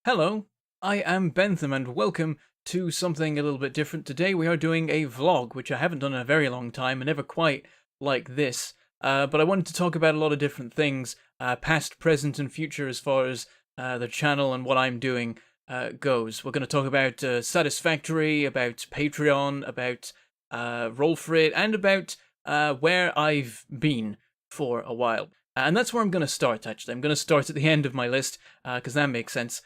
Hello, I am Bentham and welcome to something a little bit different. Today we are doing a vlog, which I haven't done in a very long time and never quite like this. But I wanted to talk about a lot of different things, past, present and future as far as the channel and what I'm doing goes. We're going to talk about Satisfactory, about Patreon, about Roll4it, and about where I've been for a while. And that's where I'm going to start, actually. I'm going to start at the end of my list, because that makes sense.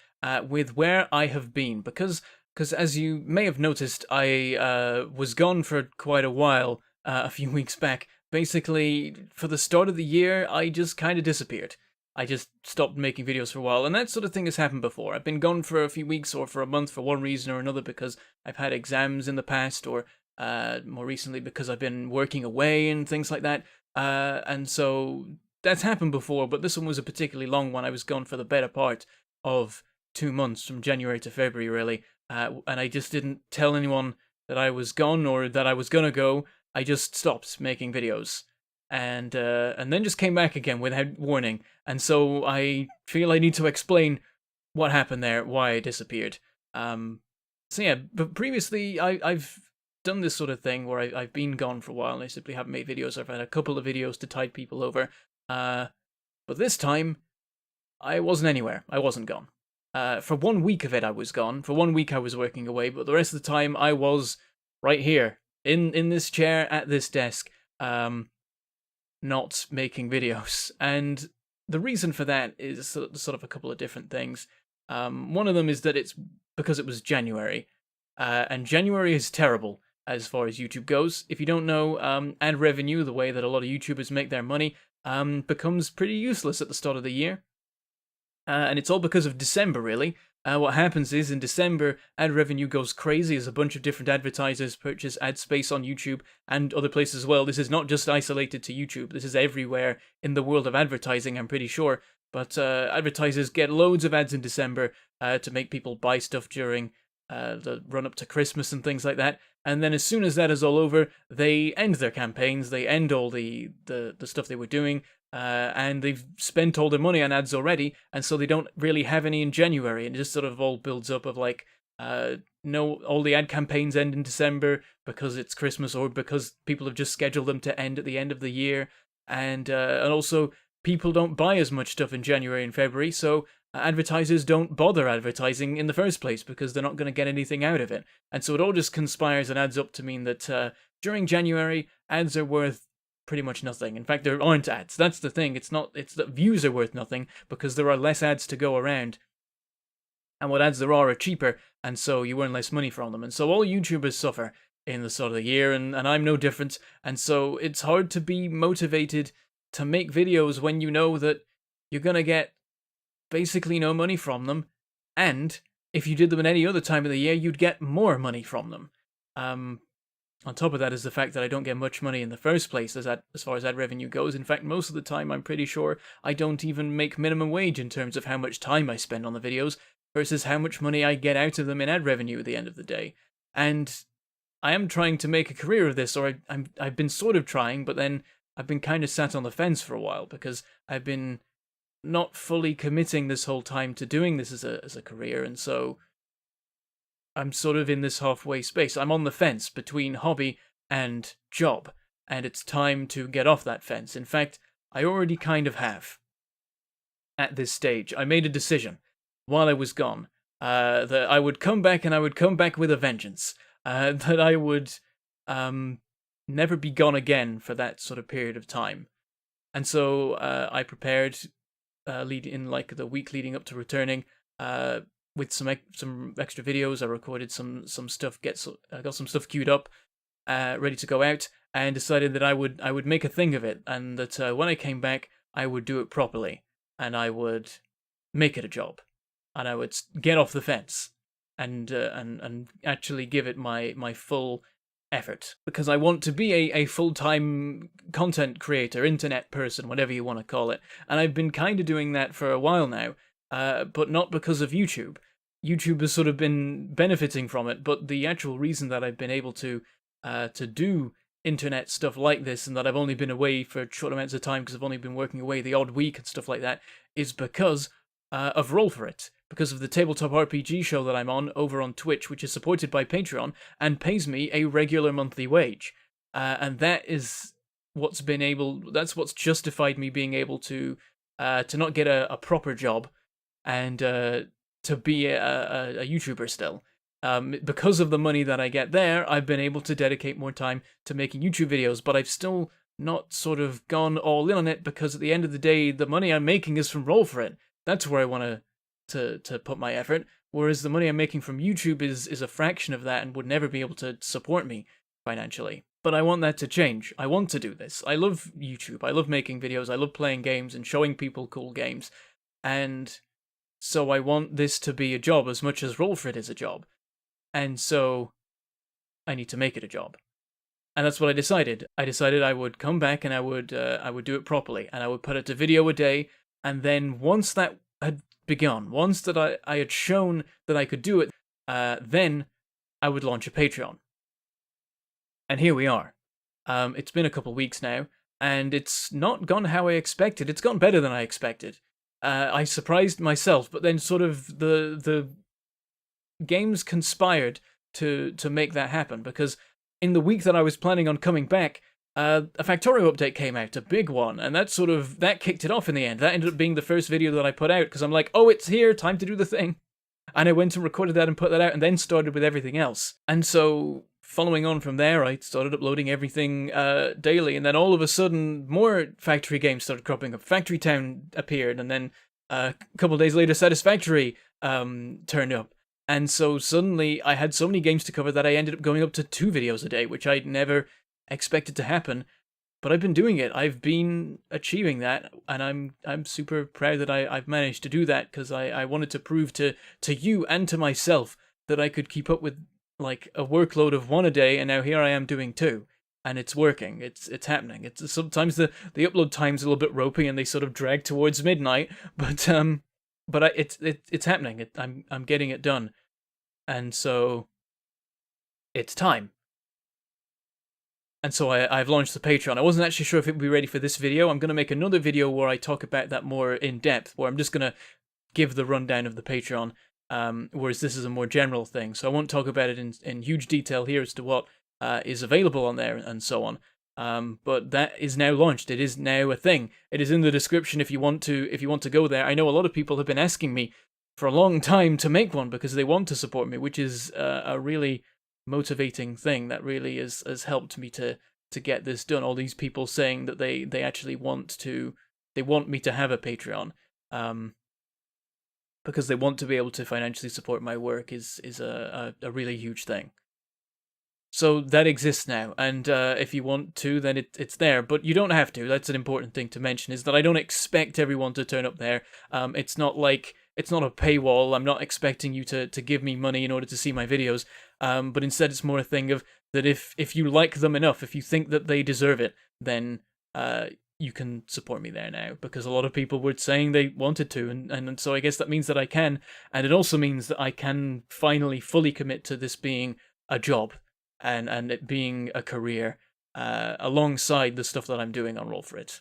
With where I have been, because as you may have noticed, I was gone for quite a while a few weeks back. Basically, for the start of the year, I just kind of disappeared. I just stopped making videos for a while, and that sort of thing has happened before. I've been gone for a few weeks or for a month for one reason or another because I've had exams in the past, or more recently because I've been working away and things like that. And so that's happened before, but this one was a particularly long one. I was gone for the better part of 2 months, from January to February, really, and I just didn't tell anyone that I was gone or that I was gonna go. I just stopped making videos, and then just came back again without warning. And so I feel I need to explain what happened there, why I disappeared. So yeah, but previously I've done this sort of thing where I've been gone for a while and I simply haven't made videos. I've had a couple of videos to tide people over, but this time I wasn't anywhere. I wasn't gone. For 1 week of it, I was gone. For 1 week, I was working away, but the rest of the time, I was right here, in this chair, at this desk, not making videos. And the reason for that is sort of a couple of different things. One of them is that it's because it was January, and January is terrible as far as YouTube goes. If you don't know, ad revenue, the way that a lot of YouTubers make their money, becomes pretty useless at the start of the year. And it's all because of December, really. What happens is, in December, ad revenue goes crazy as a bunch of different advertisers purchase ad space on YouTube and other places as well. This is not just isolated to YouTube. This is everywhere in the world of advertising, I'm pretty sure. But advertisers get loads of ads in December to make people buy stuff during the run-up to Christmas and things like that. And then as soon as that is all over, they end their campaigns, they end all the stuff they were doing, and they've spent all their money on ads already, and so they don't really have any in January, and it just sort of all builds up of like, no, all the ad campaigns end in December because it's Christmas, or because people have just scheduled them to end at the end of the year, and also people don't buy as much stuff in January and February, so advertisers don't bother advertising in the first place because they're not going to get anything out of it. And so it all just conspires and adds up to mean that during January, ads are worth pretty much nothing. In fact, there aren't ads. That's the thing. It's that views are worth nothing because there are less ads to go around. And what ads there are cheaper, and so you earn less money from them. And so all YouTubers suffer in the start of the year, and I'm no different. And so it's hard to be motivated to make videos when you know that you're going to get basically no money from them, and if you did them at any other time of the year, you'd get more money from them. On top of that is the fact that I don't get much money in the first place as far as ad revenue goes. In fact, most of the time, I'm pretty sure I don't even make minimum wage in terms of how much time I spend on the videos versus how much money I get out of them in ad revenue at the end of the day. And I am trying to make a career of this, or I've been sort of trying, but then I've been kind of sat on the fence for a while because I've been not fully committing this whole time to doing this as a career, and so I'm sort of in this halfway space. I'm on the fence between hobby and job, and it's time to get off that fence. In fact, I already kind of have. At this stage, I made a decision while I was gone that I would come back, and I would come back with a vengeance. That I would never be gone again for that sort of period of time. And so I prepared in like the week leading up to returning with some extra videos. I recorded some stuff, I got some stuff queued up, ready to go out, and decided that I would make a thing of it, and that when I came back, I would do it properly, and I would make it a job, and I would get off the fence, and actually give it my full effort, because I want to be a full-time content creator, internet person, whatever you want to call it. And I've been kind of doing that for a while now, but not because of YouTube. YouTube has sort of been benefiting from it, but the actual reason that I've been able to do internet stuff like this, and that I've only been away for short amounts of time because I've only been working away the odd week and stuff like that, is because of Roll4it. because of the tabletop RPG show that I'm on over on Twitch, which is supported by Patreon and pays me a regular monthly wage. And that is that's what's justified me being able to not get a proper job and to be a YouTuber still. Because of the money that I get there, I've been able to dedicate more time to making YouTube videos, but I've still not sort of gone all in on it, because at the end of the day, the money I'm making is from Roll4it. That's where I want to put my effort, whereas the money I'm making from YouTube is a fraction of that and would never be able to support me financially. But I want that to change. I want to do this. I love YouTube. I love making videos. I love playing games and showing people cool games. And so I want this to be a job as much as Roll4it is a job. And so I need to make it a job. And that's what I decided. I decided I would come back and I would do it properly, and I would put out a video a day. And then once that had begun, once that I had shown that I could do it, then I would launch a Patreon. And here we are. It's been a couple weeks now, and it's not gone how I expected. It's gone better than I expected. I surprised myself, but then sort of the games conspired to make that happen, because in the week that I was planning on coming back, a Factorio update came out, a big one, and that kicked it off in the end. That ended up being the first video that I put out, because I'm like, oh, it's here, time to do the thing. And I went and recorded that and put that out, and then started with everything else. And so, following on from there, I started uploading everything daily, and then all of a sudden, more Factory games started cropping up. Factory Town appeared, and then a couple of days later, Satisfactory turned up. And so suddenly I had so many games to cover that I ended up going up to 2 videos a day, which I'd never expected to happen. But I've been doing it. I've been achieving that, and I'm super proud that I've managed to do that, because I wanted to prove to you and to myself that I could keep up with like a workload of 1 a day, and now here I am doing 2. And it's working. It's happening. It's sometimes the upload time's a little bit ropey and they sort of drag towards midnight, but it's happening. I'm getting it done, and so it's time. And so I've launched the Patreon. I wasn't actually sure if it would be ready for this video. I'm going to make another video where I talk about that more in depth, where I'm just going to give the rundown of the Patreon, whereas this is a more general thing. So I won't talk about it in huge detail here as to what is available on there and so on. But that is now launched. It is now a thing. It is in the description if you want to go there. I know a lot of people have been asking me for a long time to make one because they want to support me, which is a really motivating thing that really has helped me to get this done. All these people saying that they actually want me to have a Patreon, because they want to be able to financially support my work is a really huge thing. So that exists now, and if you want to, then it's there, but you don't have to. That's an important thing to mention, is that I don't expect everyone to turn up there. It's not a paywall. I'm not expecting you to give me money in order to see my videos, but instead it's more a thing of that if you like them enough, if you think that they deserve it, then you can support me there now, because a lot of people were saying they wanted to, and so I guess that means that I can, and it also means that I can finally fully commit to this being a job, and it being a career, alongside the stuff that I'm doing on Roll4it,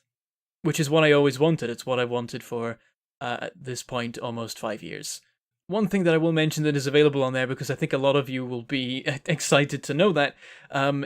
which is what I always wanted. It's what I wanted for, at this point, almost 5 years. One thing that I will mention that is available on there, because I think a lot of you will be excited to know that,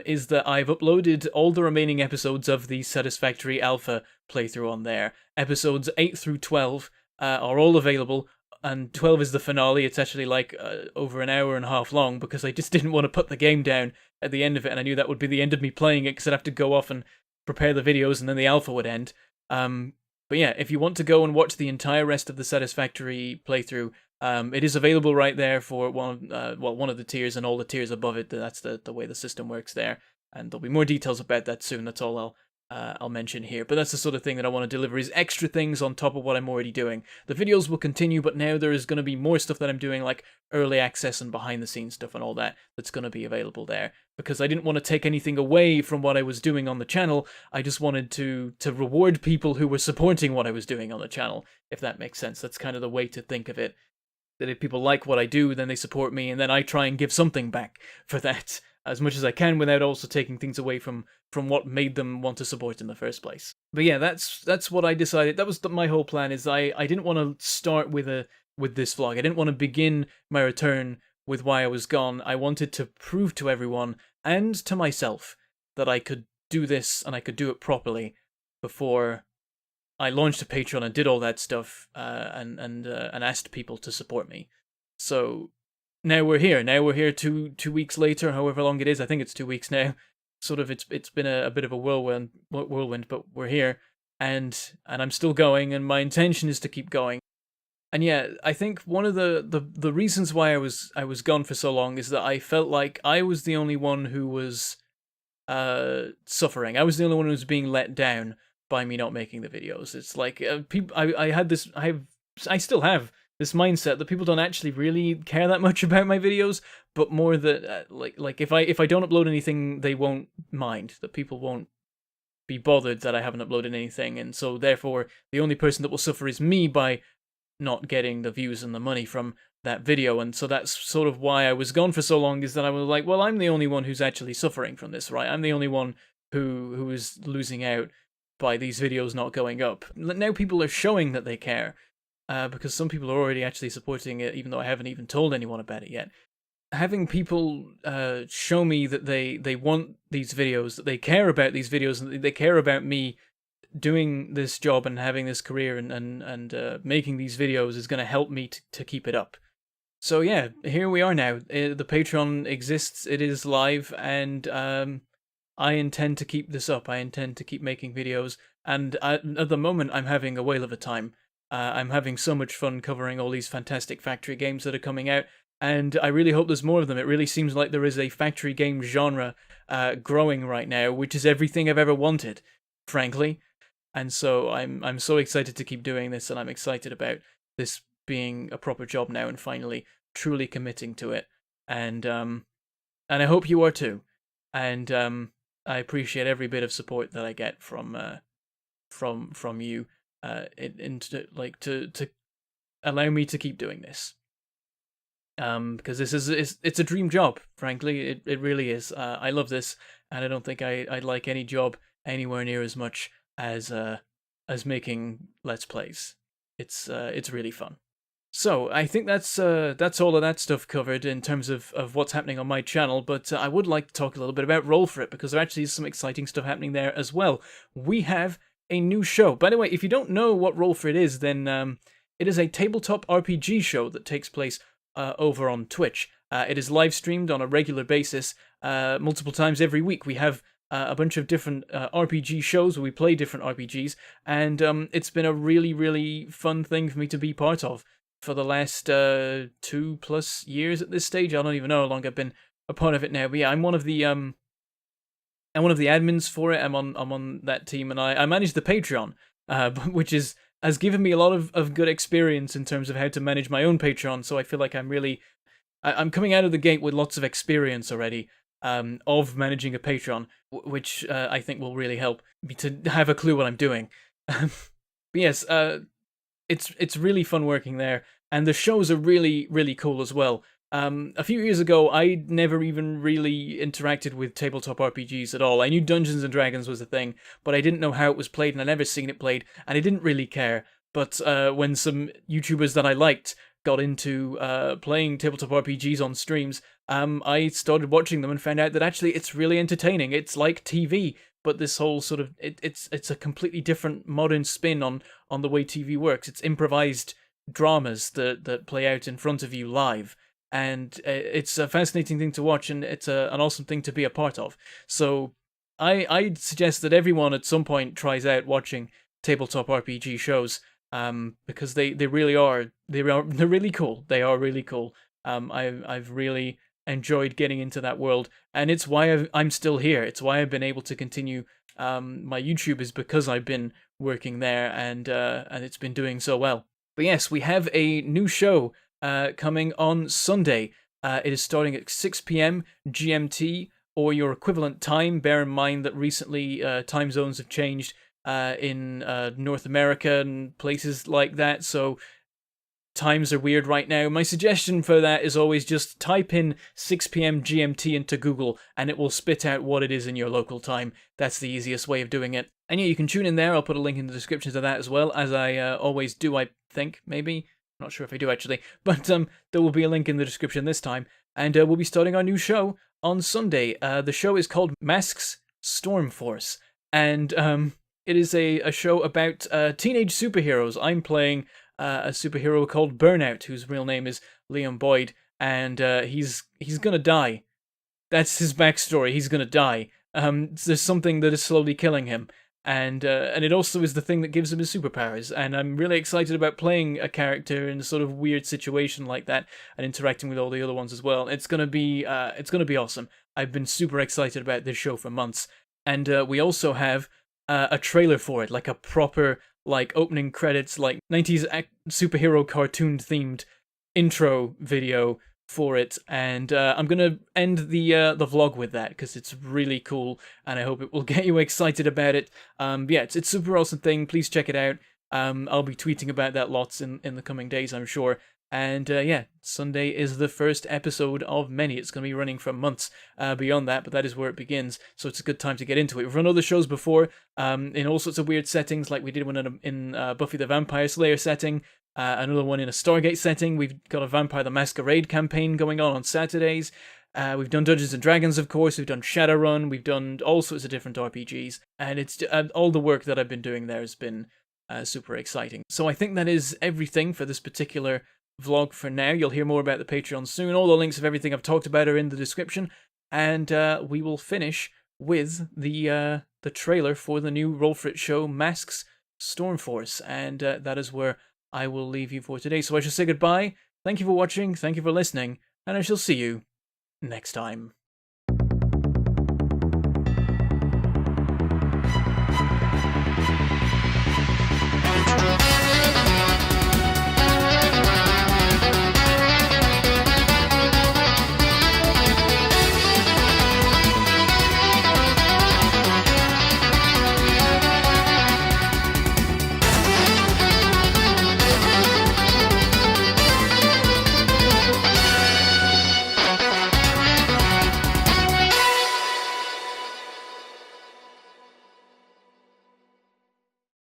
is that I've uploaded all the remaining episodes of the Satisfactory Alpha playthrough on there. Episodes 8 through 12 are all available, and 12 is the finale. It's actually like over an hour and a half long, because I just didn't want to put the game down at the end of it, and I knew that would be the end of me playing it, because I'd have to go off and prepare the videos, and then the alpha would end. But yeah, if you want to go and watch the entire rest of the Satisfactory playthrough, it is available right there for one of the tiers, and all the tiers above it. That's the way the system works there, and there'll be more details about that soon. That's all I'll mention here. But that's the sort of thing that I want to deliver, is extra things on top of what I'm already doing. The videos will continue, but now there is going to be more stuff that I'm doing, like early access and behind the scenes stuff and all that, that's going to be available there, because I didn't want to take anything away from what I was doing on the channel. I just wanted to reward people who were supporting what I was doing on the channel, if that makes sense. That's kind of the way to think of it. That if people like what I do, then they support me, and then I try and give something back for that as much as I can, without also taking things away from what made them want to support in the first place. But yeah, that's what I decided. That was my whole plan, is I didn't want to start with a with this vlog. I didn't want to begin my return with why I was gone. I wanted to prove to everyone and to myself that I could do this and I could do it properly before I launched a Patreon and did all that stuff and asked people to support me. So now we're here. Now we're here 2 weeks later, however long it is. I think it's 2 weeks now. Sort of, it's been a bit of a whirlwind, but we're here, and I'm still going, and my intention is to keep going. And yeah, I think one of the reasons why I was gone for so long is that I felt like I was the only one who was suffering. I was the only one who was being let down by me not making the videos. It's like people. I still have this mindset that people don't actually really care that much about my videos, but more that like if I don't upload anything, they won't mind. That people won't be bothered that I haven't uploaded anything, and so therefore the only person that will suffer is me by not getting the views and the money from that video. And so that's sort of why I was gone for so long, is that I was like, well, I'm the only one who's actually suffering from this, right? I'm the only one who is losing out by these videos not going up. Now people are showing that they care, because some people are already actually supporting it, even though I haven't even told anyone about it yet. Having people show me that they want these videos, that they care about these videos, and they care about me doing this job and having this career and making these videos is going to help me to keep it up. So yeah, here we are now. The Patreon exists, it is live, and I intend to keep this up. I intend to keep making videos, and at the moment I'm having a whale of a time. I'm having so much fun covering all these fantastic factory games that are coming out, and I really hope there's more of them. It really seems like there is a factory game genre growing right now, which is everything I've ever wanted, frankly. And so I'm so excited to keep doing this, and I'm excited about this being a proper job now and finally truly committing to it. And I hope you are too. And I appreciate every bit of support that I get from you, to allow me to keep doing this. Because this it's a dream job, frankly. It really is. I love this, and I don't think I'd like any job anywhere near as much as making Let's Plays. It's really fun. So I think that's all of that stuff covered in terms of what's happening on my channel, but I would like to talk a little bit about Roll4it, because there actually is some exciting stuff happening there as well. We have a new show. By the way, if you don't know what Roll4it is, then it is a tabletop RPG show that takes place over on Twitch. It is live streamed on a regular basis, multiple times every week. We have a bunch of different RPG shows where we play different RPGs, and it's been a really, really fun thing for me to be part of for the last 2+ years at this stage. I don't even know how long I've been a part of it now, but yeah, I'm one of the admins for it. I'm on that team, and I manage the Patreon, which has given me a lot of good experience in terms of how to manage my own Patreon. So I feel like I'm coming out of the gate with lots of experience already of managing a Patreon, which I think will really help me to have a clue what I'm doing. But yes, it's really fun working there, and the shows are really, really cool as well. A few years ago, I never even really interacted with tabletop RPGs at all. I knew Dungeons and Dragons was a thing, but I didn't know how it was played, and I'd never seen it played, and I didn't really care. But when some YouTubers that I liked got into playing tabletop RPGs on streams, I started watching them and found out that actually it's really entertaining. It's like TV, but this whole sort of it's a completely different modern spin on the way TV works. It's improvised dramas that play out in front of you live, and it's a fascinating thing to watch, and it's an awesome thing to be a part of. So I'd suggest that everyone at some point tries out watching tabletop RPG shows, because they really are they're really cool. They are really cool. I've really enjoyed getting into that world, and it's why I'm still here. It's why I've been able to continue my YouTube, is because I've been working there, and it's been doing so well. But yes, we have a new show coming on Sunday. It is starting at 6 p.m. GMT, or your equivalent time. Bear in mind that recently time zones have changed in North America and places like that, so times are weird right now. My suggestion for that is always just type in 6 p.m. GMT into Google, and it will spit out what it is in your local time. That's the easiest way of doing it. And yeah, you can tune in there. I'll put a link in the description to that as well, as I always do, I think, maybe. not sure if I do actually, but there will be a link in the description this time. And we'll be starting our new show on Sunday. The show is called Masks Storm Force, and it is a show about teenage superheroes. I'm playing a superhero called Burnout, whose real name is Liam Boyd, and he's gonna die. That's his backstory. He's gonna die. There's something that is slowly killing him, and it also is the thing that gives him his superpowers. And I'm really excited about playing a character in a sort of weird situation like that and interacting with all the other ones as well. It's gonna be awesome. I've been super excited about this show for months, and we also have a trailer for it, like a proper like opening credits, like 90s superhero cartoon themed intro video for it, and I'm gonna end the vlog with that because it's really cool, and I hope it will get you excited about it. Yeah, it's a super awesome thing. Please check it out. I'll be tweeting about that lots in the coming days, I'm sure. And yeah, Sunday is the first episode of many. It's going to be running for months beyond that, but that is where it begins. So it's a good time to get into it. We've run other shows before in all sorts of weird settings, like we did one in Buffy the Vampire Slayer setting, another one in a Stargate setting. We've got a Vampire the Masquerade campaign going on Saturdays. We've done Dungeons and Dragons, of course. We've done Shadowrun. We've done all sorts of different RPGs. And it's all the work that I've been doing there has been super exciting. So I think that is everything for this particular vlog for now. You'll hear more about the Patreon soon. All the links of everything I've talked about are in the description, and we will finish with the trailer for the new Roll4it show, Masks Stormforce, and that is where I will leave you for today. So I shall say goodbye. Thank you for watching. Thank you for listening, and I shall see you next time.